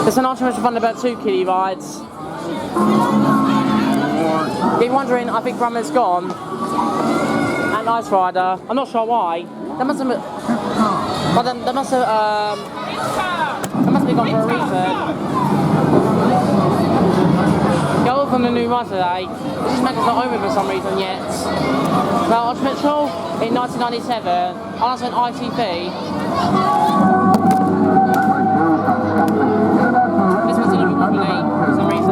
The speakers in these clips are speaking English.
There's an artificial Thunderbirds 2 kiddie rides. You're wondering, I think Brummer's gone. And Ice Rider. I'm not sure why. They must have been gone for a reason. Go from the new ride today. This magazine's not over for some reason yet. Well, Arch Mitchell in 1997. I was an ITV. This one's a little bit wobbly for some reason.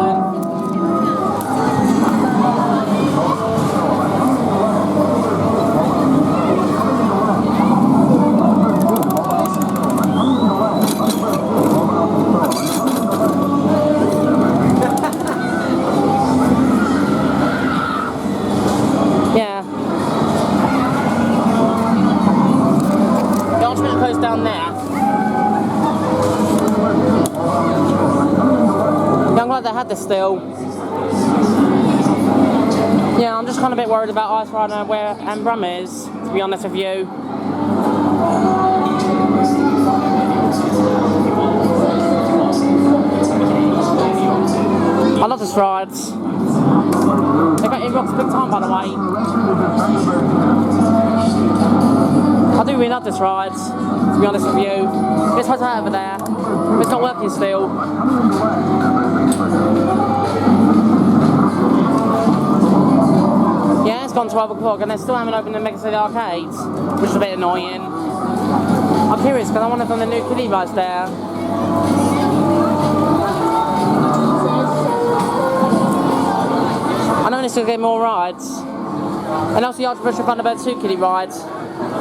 Down there. Yeah, I'm glad they had this still. Yeah, I'm just kind of a bit worried about Ice Rider and Brummies, to be honest with you. I love this rides. They got in rocks big time, by the way. I do really love this ride, to be honest with you. It's what's over there. It's not working still. Yeah, it's gone 12 o'clock and they still haven't opened the Mega City arcades, which is a bit annoying. I'm curious because I wonder if the new kiddie rides there. I know there's still get more rides. And also the Artificial Thunderbirds 2 kiddie rides.